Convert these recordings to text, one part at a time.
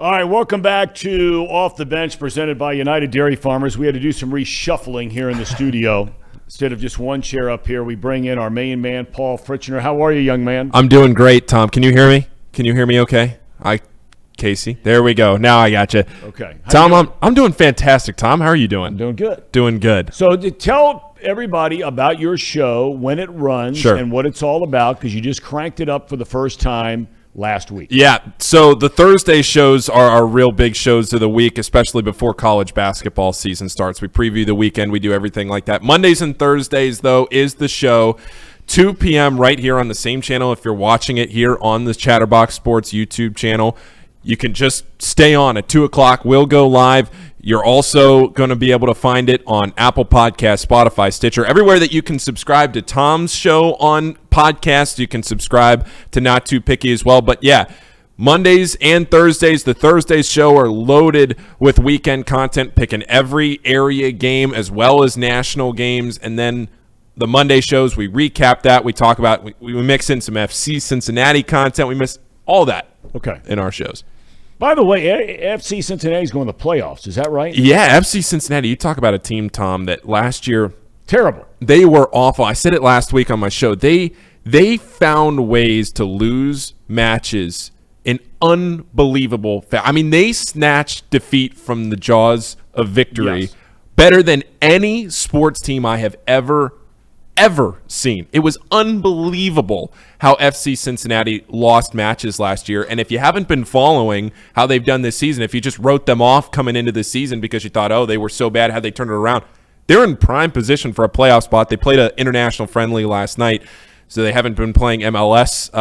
All right, welcome back to Off the Bench, presented by United Dairy Farmers. We had to do some reshuffling here in the studio. Instead of just one chair up here, we bring in our main man, Paul Fritschner. How are you, young man? I'm doing great, Tom. Can you hear me? Can you hear me okay? Casey. There we go. Now I got you. Okay. Tom, I'm doing fantastic, Tom. How are you doing? I'm doing good. Doing good. So tell everybody about your show, when it runs, Sure. and what it's all about, because you just cranked it up for the first time last week. Yeah, so the Thursday shows are our real big shows of the week, especially before college basketball season starts. We preview the weekend. We do everything like that. Mondays and Thursdays, though, is the show. 2 p.m. right here on the same channel. If you're watching it here on the Chatterbox Sports YouTube channel, you can just stay on at 2 o'clock. We'll go live. You're also going to be able to find it on Apple Podcasts, Spotify, Stitcher, everywhere that you can subscribe to Tom's show on podcasts. You can subscribe to Not Too Picky as well. But yeah, Mondays and Thursdays, the Thursdays show are loaded with weekend content, picking every area game as well as national games. And then the Monday shows, we recap that. We talk about, we mix in some FC Cincinnati content. We miss all that in our shows. By the way, FC Cincinnati is going to the playoffs. Is that right? Yeah, FC Cincinnati. You talk about a team, Tom, that last year terrible. They were awful. I said it last week on my show. They found ways to lose matches in unbelievable I mean, they snatched defeat from the jaws of victory better than any sports team I have ever seen. It was unbelievable how FC Cincinnati lost matches last year. And if you haven't been following how they've done this season, if you just wrote them off coming into the season because you thought, oh, they were so bad, how'd they turn it around? They're in prime position for a playoff spot. They played an international friendly last night, so they haven't been playing MLS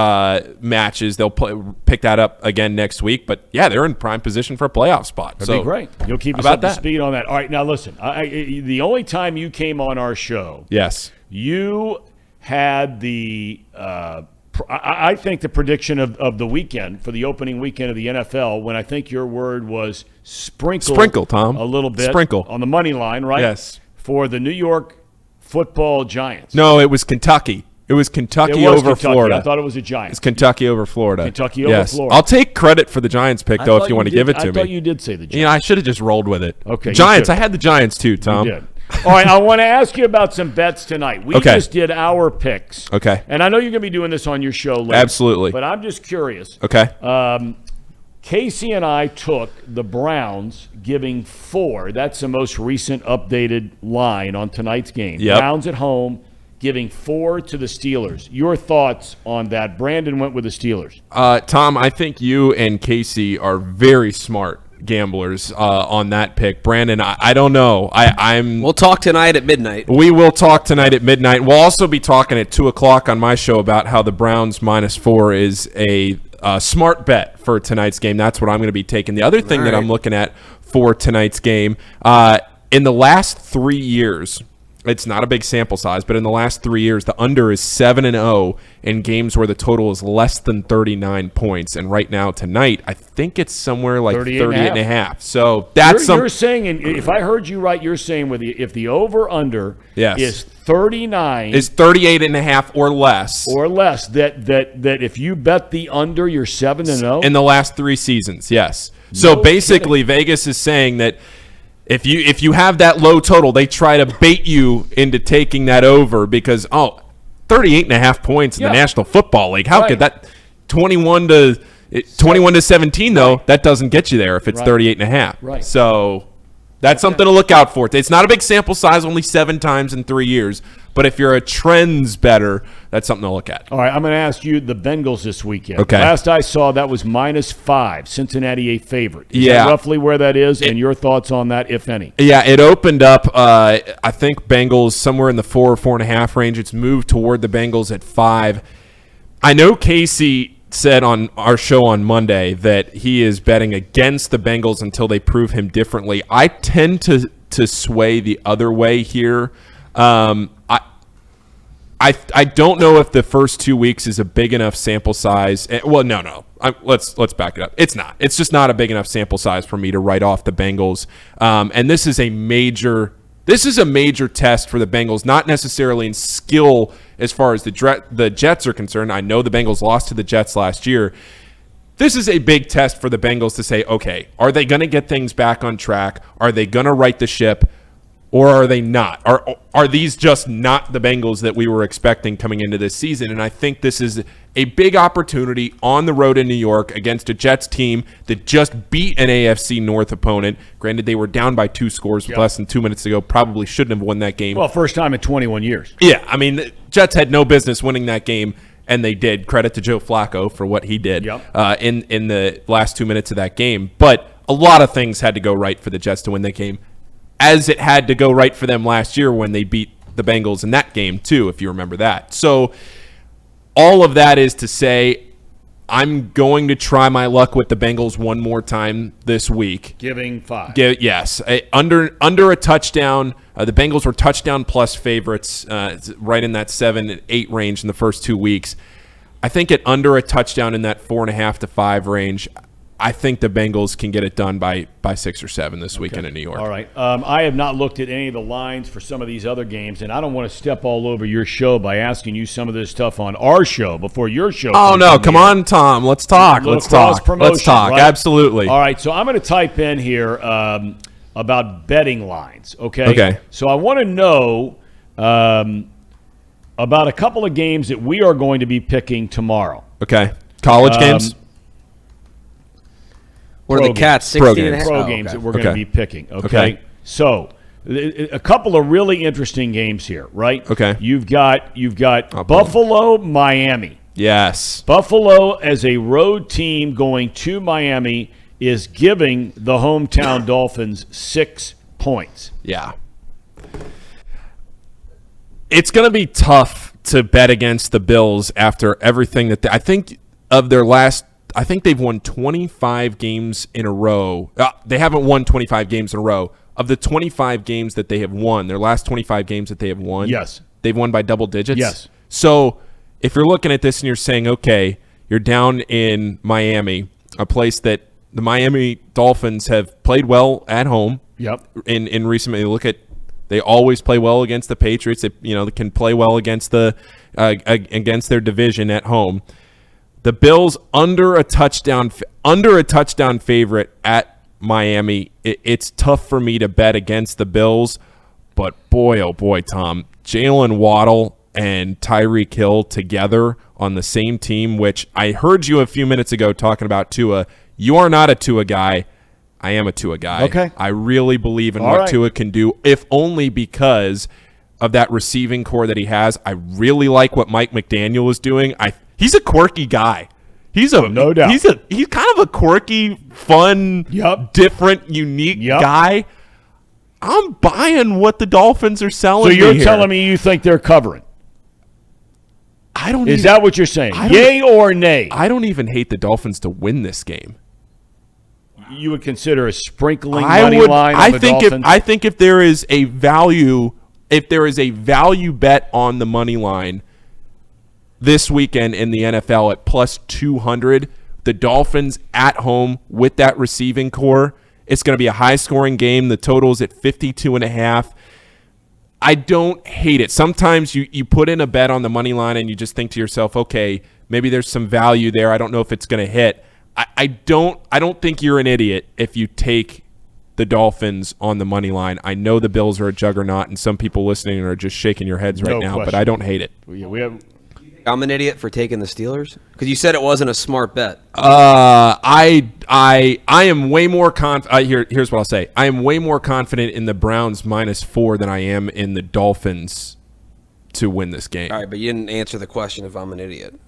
matches. They'll pick that up again next week. But, yeah, they're in prime position for a playoff spot. That'd be great. You'll keep us up to speed on that. All right, now listen. The only time you came on our show, you had the I think the prediction of the weekend for the opening weekend of the NFL, when I think your word was sprinkle, Tom, a little bit on the money line, right? Yes. For the New York Football Giants. No, it was Kentucky. It was Kentucky over Florida. I thought it was a Giants. It's Kentucky over Florida. Kentucky over Florida. I'll take credit for the Giants pick, though, if you want to give it to me. I thought you did say the Giants. You know, I should have just rolled with it. Okay. Giants. I had the Giants, too, Tom. You did. All right, I want to ask you about some bets tonight. We just did our picks. Okay. And I know you're going to be doing this on your show later. Absolutely. But I'm just curious. Okay. Casey and I took the Browns giving 4. That's the most recent updated line on tonight's game. Yep. Browns at home giving 4 to the Steelers. Your thoughts on that? Brandon went with the Steelers. Tom, I think you and Casey are very smart gamblers on that pick. Brandon, I don't know. We'll talk tonight at midnight. We will talk tonight at midnight. We'll also be talking at 2 o'clock on my show about how the Browns -4 is a smart bet for tonight's game. That's what I'm going to be taking. The other thing that I'm looking at for tonight's game, in the last 3 years, it's not a big sample size, but in the last 3 years, the under is 7-0 in games where the total is less than 39 points. And right now, tonight, I think it's somewhere like 38.5. So that's you're saying, and if I heard you right, you're saying if the over-under is 39, is 38.5 or less, that if you bet the under, you're 7-0 in the last 3 seasons. Yes. So basically, Vegas is saying that if you have that low total, they try to bait you into taking that over because 38.5 points in the National Football League. How could that 21 to 17 though? That doesn't get you there if it's 38.5. Right. So that's something to look out for. It's not a big sample size, only 7 times in 3 years. But if you're a trends better, that's something to look at. All right, I'm going to ask you the Bengals this weekend. Okay. Last I saw, that was -5. Cincinnati a favorite. Is that roughly where that is, and your thoughts on that, if any? Yeah, it opened up, I think, Bengals somewhere in the 4 or 4.5 range. It's moved toward the Bengals at 5. I know Casey said on our show on Monday that he is betting against the Bengals until they prove him differently. I tend to sway the other way here. I don't know if the first 2 weeks is a big enough sample size. Well, no. Let's back it up. It's not. It's just not a big enough sample size for me to write off the Bengals. And this is a major test for the Bengals, not necessarily in skill as far as the Jets are concerned. I know the Bengals lost to the Jets last year. This is a big test for the Bengals to say, okay, are they going to get things back on track? Are they going to right the ship? Or are they not? Are these just not the Bengals that we were expecting coming into this season? And I think this is a big opportunity on the road in New York against a Jets team that just beat an AFC North opponent. Granted, they were down by 2 scores with less than 2 minutes to go. Probably shouldn't have won that game. Well, first time in 21 years. Yeah, I mean, the Jets had no business winning that game, and they did. Credit to Joe Flacco for what he did in the last 2 minutes of that game. But a lot of things had to go right for the Jets to win that game, as it had to go right for them last year when they beat the Bengals in that game too, if you remember that. So all of that is to say I'm going to try my luck with the Bengals one more time this week. Giving 5. Yes. Under a touchdown. The Bengals were touchdown plus favorites right in that 7-8 range in the first 2 weeks. I think at under a touchdown in that 4.5 to 5 range, I think the Bengals can get it done by 6 or 7 this weekend in New York. All right. I have not looked at any of the lines for some of these other games, and I don't want to step all over your show by asking you some of this stuff on our show before your show. Oh, no. Come on, Tom. Let's talk. Let's talk. Right? Absolutely. All right. So I'm going to type in here about betting lines, okay? Okay. So I want to know about a couple of games that we are going to be picking tomorrow. Okay. College games? What are the Cats? 16 and a half? Pro games that we're going to be picking. Okay. So a couple of really interesting games here, right? Okay. You've got Buffalo, Miami. Yes. Buffalo as a road team going to Miami is giving the hometown Dolphins 6 points. Yeah. It's going to be tough to bet against the Bills after everything that I think of their last. I think they've won 25 games in a row. They haven't won 25 games in a row. Of the 25 games that they have won, their last 25 games that they have won, yes, they've won by double digits. Yes. So if you're looking at this and you're saying, okay, you're down in Miami, a place that the Miami Dolphins have played well at home. Yep. In recent, they always play well against the Patriots. They can play well against against their division at home. The Bills under a touchdown favorite at Miami. It's tough for me to bet against the Bills, but boy, oh boy, Tom, Jalen Waddle and Tyreek Hill together on the same team, which I heard you a few minutes ago talking about Tua. You are not a Tua guy. I am a Tua guy. Okay. I really believe in what Tua can do, if only because of that receiving core that he has. I really like what Mike McDaniel is doing. He's a quirky guy. No doubt. He's kind of a quirky, fun, different, unique guy. I'm buying what the Dolphins are selling. So you're telling me you think they're covering? Is that what you're saying? Yay or nay? I don't even hate the Dolphins to win this game. You would consider a sprinkling money line on the Dolphins? I think if there is a value bet on the money line this weekend in the NFL at plus 200, the Dolphins at home with that receiving core, it's going to be a high-scoring game. The total is at 52.5. I don't hate it. Sometimes you put in a bet on the money line and you just think to yourself, okay, maybe there's some value there. I don't know if it's going to hit. I don't think you're an idiot if you take the Dolphins on the money line. I know the Bills are a juggernaut, and some people listening are just shaking your heads right now, but I don't hate it. I'm an idiot for taking the Steelers? Because you said it wasn't a smart bet. I am way more here's what I'll say. I am way more confident in the Browns -4 than I am in the Dolphins to win this game. All right, but you didn't answer the question if I'm an idiot.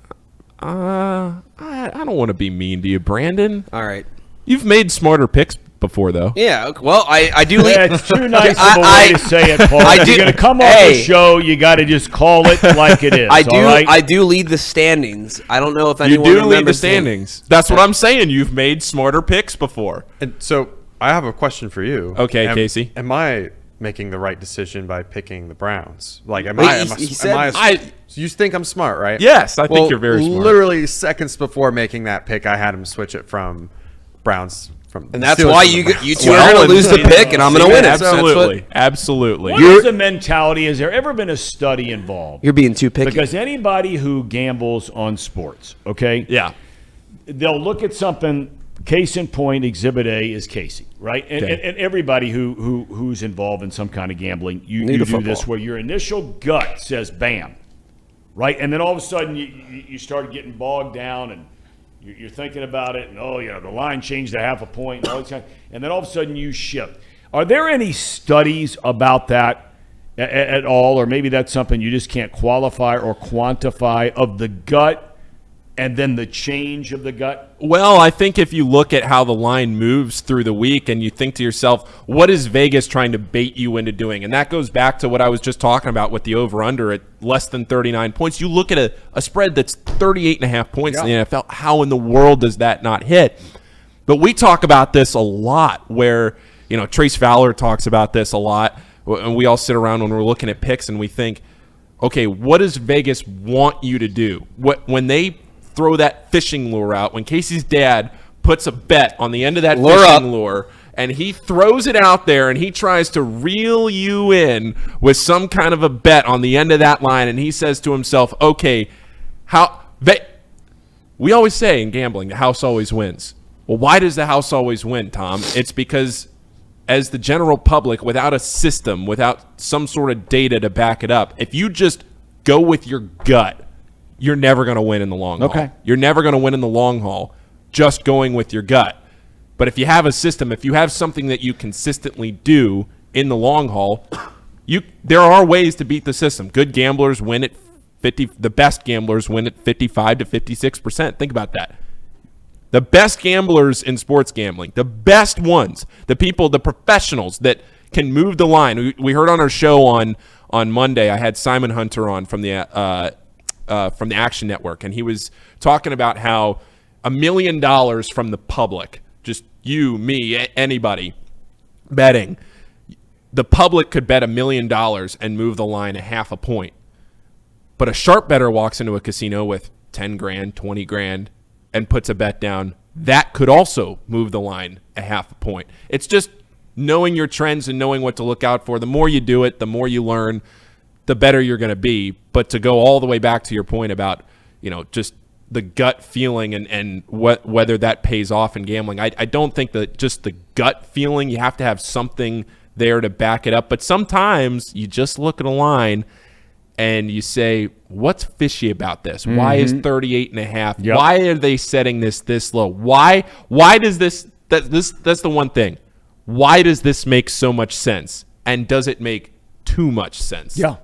I don't want to be mean to you, Brandon. All right. You've made smarter picks before, though. Yeah, well, I do lead. It's too nice of a way to say it, Paul. If you're going to come on the show, you got to just call it like it is. I do lead the standings. I don't know if anyone remembers. You do lead the standings. That's what I'm saying. You've made smarter picks before. And so I have a question for you. Okay, Casey. Am I making the right decision by picking the Browns? Like, so you think I'm smart, right? Yes, I think you're very smart. Literally seconds before making that pick, I had him switch it from Browns. And that's why you two are going to lose the pick, and I'm going to win it. Absolutely. Absolutely. What is the mentality? Has there ever been a study involved? You're being too picky. Because anybody who gambles on sports, okay? Yeah. they'll look at something. Case in point, Exhibit A is Casey, right? And everybody who's involved in some kind of gambling, you do this where your initial gut says bam, right? And then all of a sudden you start getting bogged down and you're thinking about it, and the line changed to half a point, and all this kind of, and then all of a sudden you shift. Are there any studies about that at all, or maybe that's something you just can't qualify or quantify of the gut and then the change of the gut? Well, I think if you look at how the line moves through the week and you think to yourself, what is Vegas trying to bait you into doing? And that goes back to what I was just talking about with the over-under at less than 39 points. You look at a spread that's 38.5 points in the NFL. How in the world does that not hit? But we talk about this a lot where, Trace Fowler talks about this a lot. And we all sit around when we're looking at picks and we think, okay, what does Vegas want you to do? When they throw that fishing lure out, when Casey's dad puts a bet on the end of that fishing lure and he throws it out there and he tries to reel you in with some kind of a bet on the end of that line, and he says to himself, okay, we always say in gambling, the house always wins. Well, why does the house always win, Tom? It's because as the general public, without a system, without some sort of data to back it up, if you just go with your gut, you're never going to win in the long haul. You're never going to win in the long haul just going with your gut. But if you have a system, if you have something that you consistently do in the long haul, there are ways to beat the system. Good gamblers win at 50. The best gamblers win at 55 to 56%. Think about that. The best gamblers in sports gambling, the best ones, the professionals that can move the line. We heard on our show on Monday, I had Simon Hunter on from the Action Network, and he was talking about how $1 million from the public, just you, me, anybody, betting, the public could bet $1 million and move the line a half a point. But a sharp bettor walks into a casino with 10 grand, 20 grand, and puts a bet down. That could also move the line a half a point. It's just knowing your trends and knowing what to look out for. The more you do it, the more you learn, the better you're going to be. But to go all the way back to your point about, just the gut feeling and whether that pays off in gambling, I don't think that just the gut feeling, you have to have something there to back it up. But sometimes you just look at a line and you say, what's fishy about this? Mm-hmm. Why is 38.5? Yep. Why are they setting this low? Why does this that's the one thing. Why does this make so much sense? And does it make too much sense? Yeah.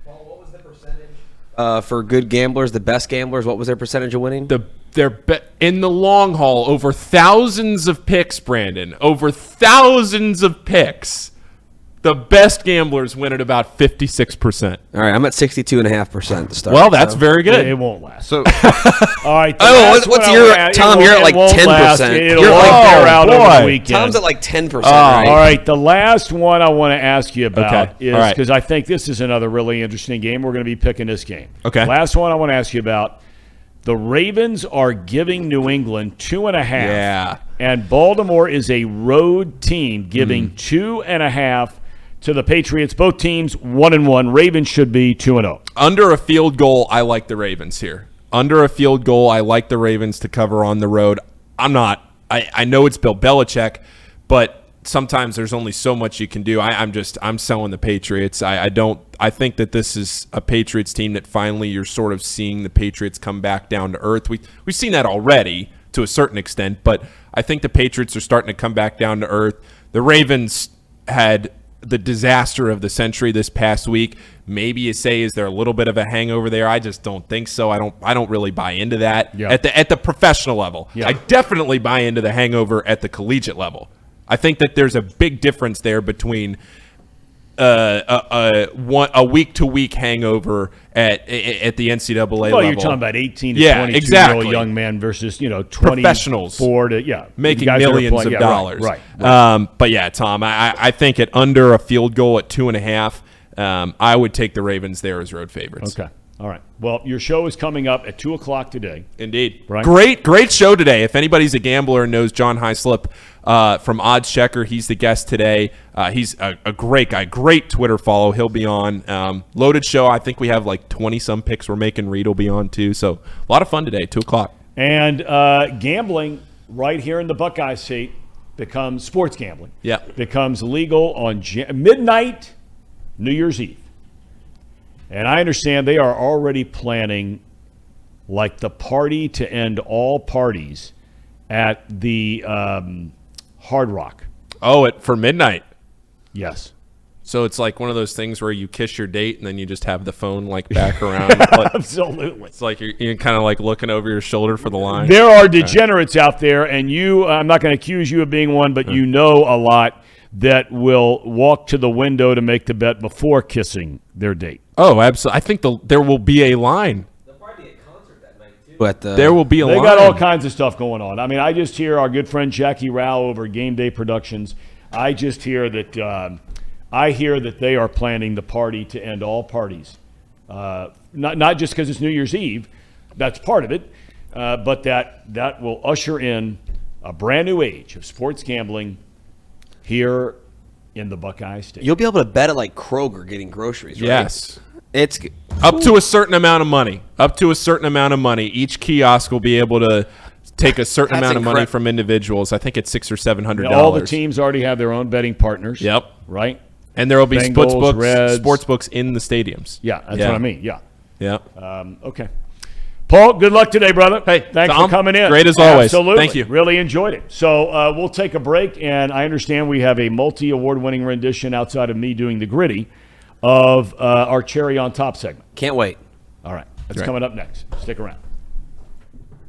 Well, what was the percentage for good gamblers, the best gamblers? What was their percentage of winning? In the long haul, over thousands of picks, Brandon. Over thousands of picks. The best gamblers win at about 56%. All right, I'm at 62.5% to start. Well, that's very good. It won't last. So, all right. What's your Tom? You're at like 10%. It'll bear out over the weekend. Tom's at like 10%. Right? All right. The last one I want to ask you about is because I think this is another really interesting game. We're going to be picking this game. Okay. Last one I want to ask you about. The Ravens are giving New England 2.5. Yeah. And Baltimore is a road team giving 2.5 to the Patriots. Both teams 1-1. Ravens should be 2-0. Under a field goal, I like the Ravens here. Under a field goal, I like the Ravens to cover on the road. I know it's Bill Belichick, but sometimes there's only so much you can do. I'm selling the Patriots. I think that this is a Patriots team that finally you're sort of seeing the Patriots come back down to earth. We've seen that already to a certain extent, but I think the Patriots are starting to come back down to earth. The Ravens had the disaster of the century this past week. Maybe you say, is there a little bit of a hangover there? I just don't think so. I don't really buy into that at the professional level. I definitely buy into the hangover at the collegiate level. I think that there's a big difference there between a week-to-week hangover at the NCAA level. Well, you're talking about 18 to 22-year-old young men versus 24 professionals to making millions of dollars. Right. But yeah, Tom, I think at under a field goal at 2.5, I would take the Ravens there as road favorites. Okay. All right. Well, your show is coming up at 2:00 today. Indeed. Right? Great show today. If anybody's a gambler and knows John Hyslop from Odds Checker, he's the guest today. He's a great guy. Great Twitter follow. He'll be on. Loaded show. I think we have like 20-some picks we're making. Reed will be on too. So a lot of fun today, 2:00. And gambling right here in the Buckeye State becomes sports gambling. Yeah. Becomes legal on midnight, New Year's Eve. And I understand they are already planning like the party to end all parties at the Hard Rock. Oh, for midnight. Yes. So it's like one of those things where you kiss your date and then you just have the phone like back around. Absolutely. It's like you're kind of like looking over your shoulder for the line. There are degenerates out there, and I'm not going to accuse you of being one, but you know a lot that will walk to the window to make the bet before kissing their date. Oh, absolutely. I think there will be a line. There'll probably be a concert that night, too. But there will be a line. They got all kinds of stuff going on. I mean, I just hear our good friend Jackie Rao over Game Day Productions. I just hear that they are planning the party to end all parties. Not just because it's New Year's Eve. That's part of it. But that will usher in a brand new age of sports gambling here in the Buckeye State. You'll be able to bet at like Kroger getting groceries, right? Yes. It's up to a certain amount of money. Each kiosk will be able to take a certain amount of money from individuals. I think it's $600 or $700. All the teams already have their own betting partners. Yep. Right? And there will be Bengals, sports books in the stadiums. Yeah, that's what I mean. Yeah. Yeah. Okay. Paul, good luck today, brother. Hey, thanks Tom, for coming in. Great as always. Absolutely. Thank you. Really enjoyed it. So we'll take a break, and I understand we have a multi-award-winning rendition outside of me doing the gritty of our Cherry on Top segment. Can't wait. All right. That's coming up next. Stick around.